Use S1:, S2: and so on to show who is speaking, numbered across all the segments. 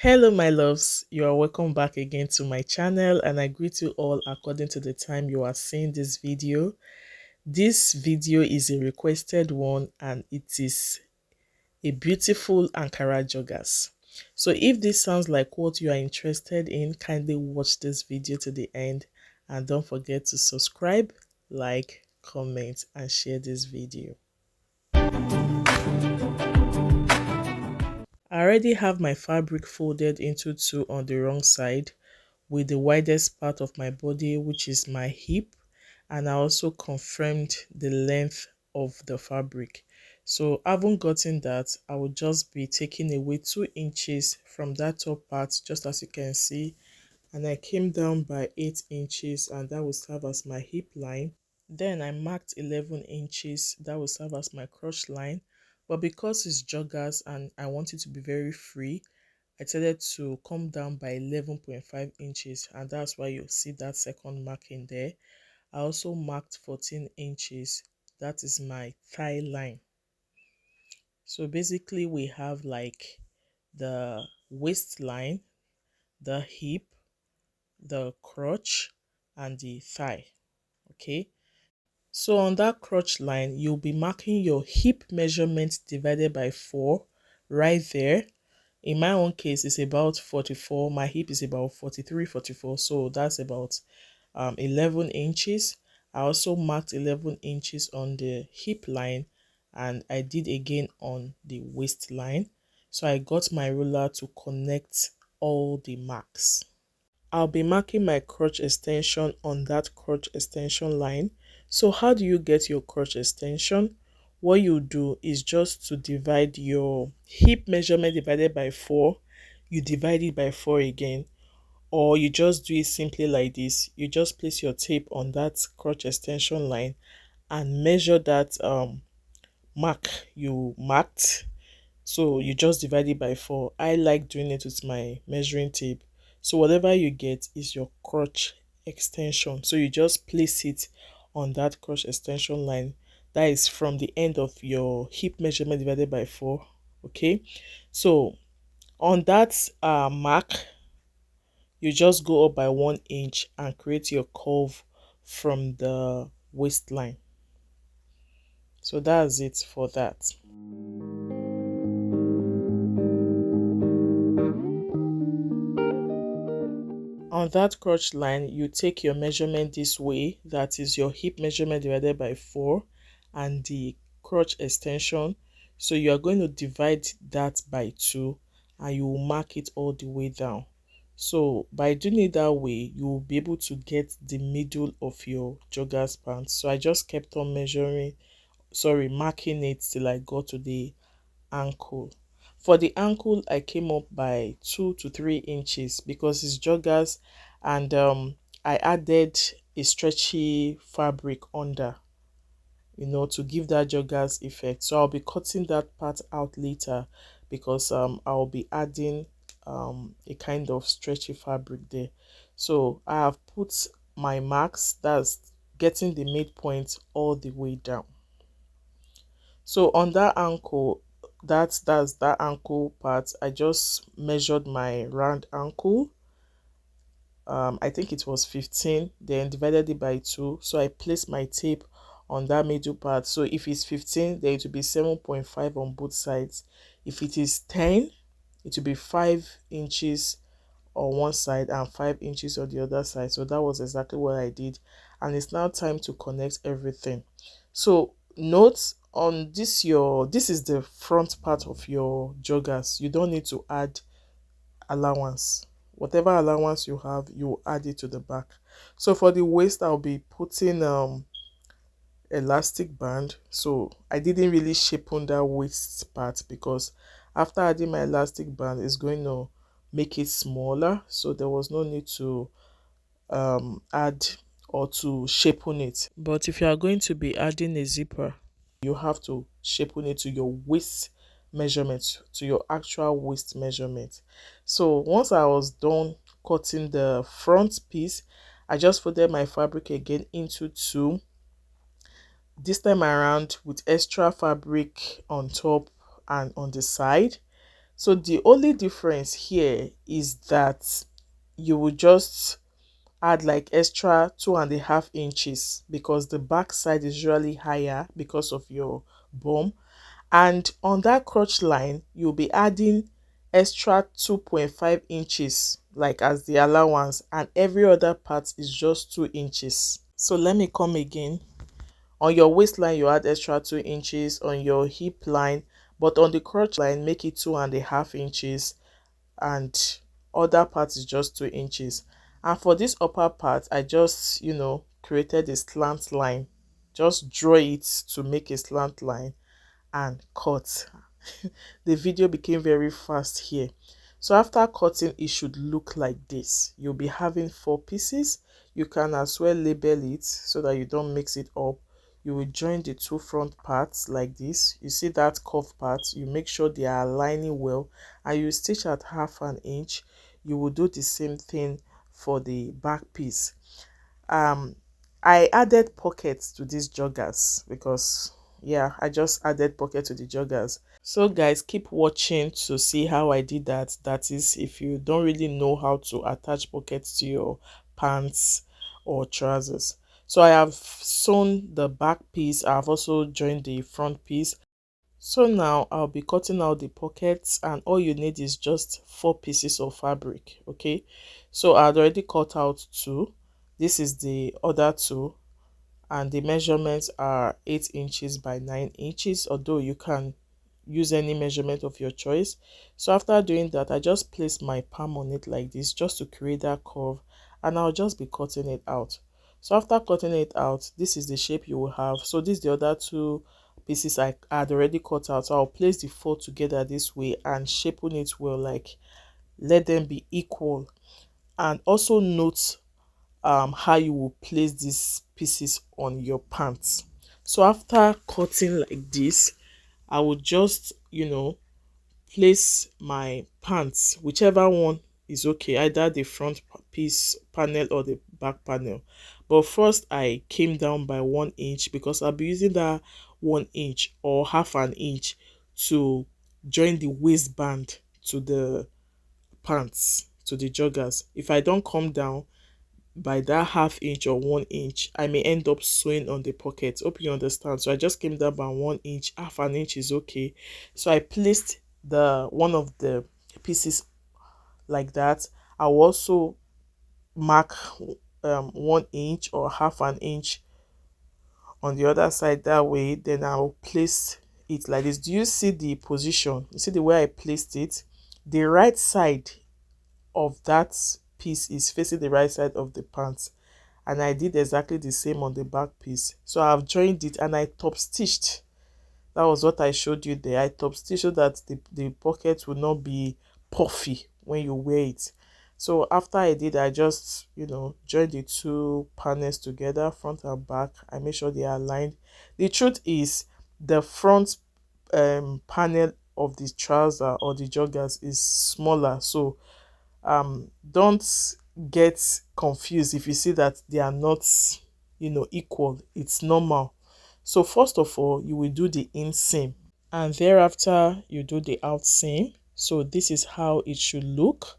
S1: Hello my loves, you are welcome back again to my channel and I greet you all according to the time you are seeing this video. This video is a requested one and it is a beautiful Ankara joggers. So if this sounds like what you are interested in, kindly watch this video to the end and don't forget to subscribe, like, comment and share this video. I already have my fabric folded into two on the wrong side with the widest part of my body, which is my hip, and I also confirmed the length of the fabric. So having gotten that, I will just be taking away 2 inches from that top part, just as you can see, and I came down by 8 inches, and that will serve as my hip line. Then I marked 11 inches, that will serve as my crotch line. But because it's joggers and I want it to be very free, I decided to come down by 11.5 inches, and that's why you see that second marking there. I also marked 14 inches, that is my thigh line. So basically we have like the waistline, the hip, the crotch and the thigh. Okay, so on that crotch line you'll be marking your hip measurement divided by 4 right there. In my own case it's about 44, my hip is about 43, 44, so that's about 11 inches. I also marked 11 inches on the hip line and I did again on the waistline. So I got my ruler to connect all the marks. I'll be marking my crotch extension on that crotch extension line. So how do you get your crotch extension? What you do is just to divide your hip measurement divided by 4, you divide it by 4 again, or you just do it simply like this. You just place your tape on that crotch extension line and measure that mark you marked. So you just divide it by 4. I like doing it with my measuring tape. So whatever you get is your crotch extension. So you just place it on that crotch extension line. That is from the end of your hip measurement divided by 4. Okay. So on that mark, you just go up by 1 inch and create your curve from the waistline. So that's it for that. On that crotch line, you take your measurement this way, that is your hip measurement divided by 4 and the crotch extension. So you are going to divide that by 2 and you will mark it all the way down. So by doing it that way, you will be able to get the middle of your joggers pants. So I just kept on marking it till I got to the ankle. For the ankle, I came up by 2 to 3 inches because it's joggers, and I added a stretchy fabric under, to give that joggers effect. So I'll be cutting that part out later because I'll be adding a kind of stretchy fabric there. So I have put my marks, that's getting the midpoint all the way down. So on that ankle, that's that ankle part, I just measured my round ankle. I think it was 15, then divided it by 2. So I placed my tape on that middle part. So if it's 15, then it will be 7.5 on both sides. If it is 10, it will be 5 inches on one side and 5 inches on the other side. So that was exactly what I did, and it's now time to connect everything. So note on this, this is the front part of your joggers. You don't need to add allowance. Whatever allowance you have, you add it to the back. So for the waist, I'll be putting elastic band. So I didn't really shape on that waist part because after adding my elastic band, it's going to make it smaller, so there was no need to add or to shape on it. But if you are going to be adding a zipper, you have to shape on it to your waist measurement, to your actual waist measurement. So once I was done cutting the front piece, I just folded my fabric again into 2, this time around with extra fabric on top and on the side. So the only difference here is that you will just add like extra 2.5 inches because the back side is usually higher because of your bum. And on that crotch line, you'll be adding extra 2.5 inches like as the allowance, and every other part is just 2 inches. So let me come again. On your waistline, you add extra 2 inches, on your hip line, but on the crotch line, make it 2.5 inches, and other part is just 2 inches. And for this upper part, I just created a slant line. Just draw it to make a slant line and cut. The video became very fast here. So after cutting, it should look like this. You'll be having 4 pieces. You can as well label it so that you don't mix it up. You will join the two front parts like this. You see that curved part, you make sure they are aligning well, and you stitch at 1/2 inch. You will do the same thing for the back piece. I added pockets to these joggers because yeah, I just added pocket to the joggers. So guys, keep watching to see how I did that. That is, if you don't really know how to attach pockets to your pants or trousers. So I have sewn the back piece. I've also joined the front piece. So now I'll be cutting out the pockets, and all you need is just 4 pieces of fabric. Okay, so I'd already cut out 2. This is the other 2, and the measurements are 8 inches by 9 inches, although you can use any measurement of your choice. So after doing that, I just place my palm on it like this just to create that curve, and I'll just be cutting it out. So after cutting it out, this is the shape you will have. So this is the other 2 pieces I had already cut out. So I'll place the 4 together this way and shaping it well, like let them be equal. And also note how you will place these pieces on your pants. So after cutting like this, I will just place my pants, whichever one is okay, either the front piece panel or the back panel. But first I came down by 1 inch because I'll be using that 1 inch or 1/2 inch to join the waistband to the pants, to the joggers. If I don't come down by that 1/2 inch or 1 inch, I may end up sewing on the pocket. Hope you understand. So I just came down by 1 inch. 1/2 inch is okay. So I placed the one of the pieces like that. I'll also mark 1 inch or 1/2 inch on the other side that way. Then I'll place it like this. Do you see the position? You see the way I placed it? The right side of that piece is facing the right side of the pants, and I did exactly the same on the back piece. So I've joined it and I top stitched. That was what I showed you there. I top stitched so that the pocket will not be puffy when you wear it. So after I did, I just joined the 2 panels together, front and back. I make sure they are aligned. The truth is, the front panel of the trouser or the joggers is smaller, so don't get confused if you see that they are not equal. It's normal. So first of all, you will do the inseam, and thereafter you do the outseam. So this is how it should look.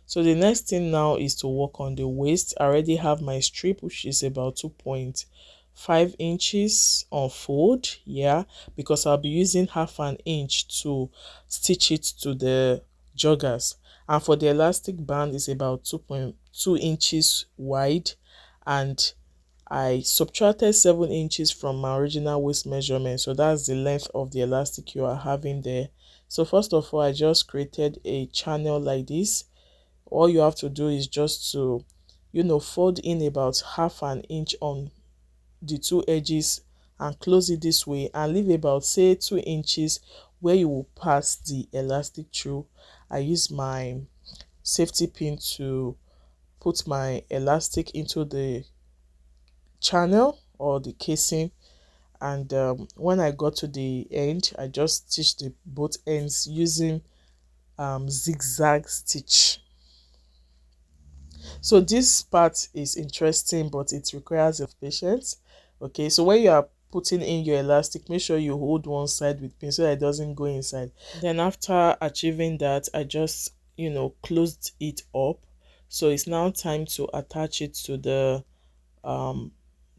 S1: So the next thing now is to work on the waist. I already have my strip, which is about 2.5 inches on fold, yeah, because I'll be using 1/2 inch to stitch it to the joggers. And for the elastic band, is about 2.2 inches wide, and I subtracted 7 inches from my original waist measurement, so that's the length of the elastic you are having there. So first of all, I just created a channel like this. All you have to do is just to fold in about 1/2 inch on the 2 edges and close it this way, and leave about, say, 2 inches where you will pass the elastic through. I use my safety pin to put my elastic into the channel or the casing, and when I got to the end, I just stitched the both ends using zigzag stitch. So this part is interesting, but it requires a patience. Okay, so when you are putting in your elastic, make sure you hold one side with pin so that it doesn't go inside. Then after achieving that, I just, closed it up. So it's now time to attach it to the um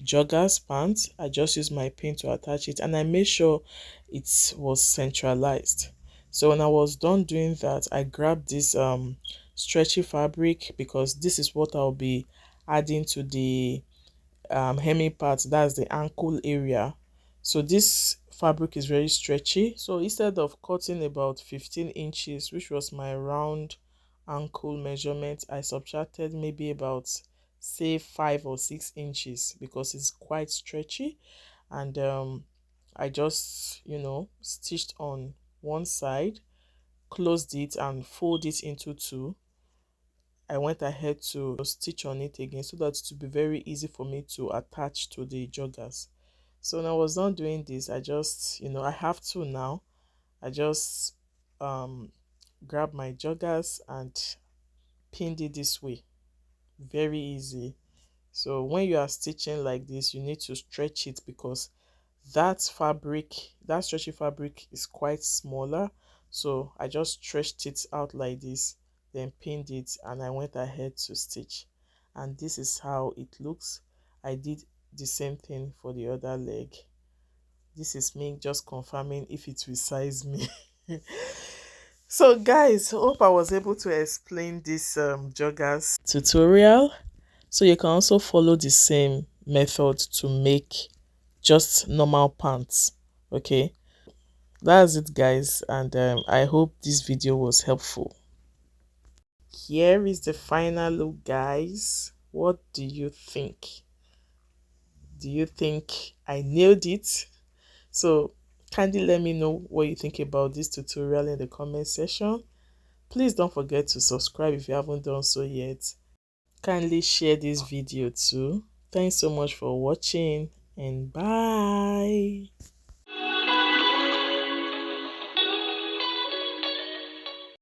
S1: joggers pants. I just use my pin to attach it, and I made sure it was centralized. So when I was done doing that, I grabbed this stretchy fabric, because this is what I'll be adding to the hemming part, that's the ankle area. So this fabric is very stretchy, so instead of cutting about 15 inches, which was my round ankle measurement, I subtracted maybe about, say, 5 or 6 inches, because it's quite stretchy. And I just, stitched on one side, closed it and fold it into two. I went ahead to stitch on it again so that it would be very easy for me to attach to the joggers. So when I was done doing this, I just, I have to now. I just um grabbed my joggers and pinned it this way. Very easy. So when you are stitching like this, you need to stretch it, because that fabric, that stretchy fabric, is quite smaller. So I just stretched it out like this, then pinned it, and I went ahead to stitch. And this is how it looks. I did the same thing for the other leg. This is me just confirming if it will size me. So guys, hope I was able to explain this joggers tutorial. So you can also follow the same method to make just normal pants. Okay, that's it guys, and I hope this video was helpful. Here is the final look guys. What do you think? Do you think I nailed it? So kindly let me know what you think about this tutorial in the comment section. Please don't forget to subscribe if you haven't done so yet. Kindly share this video too. Thanks so much for watching, and bye.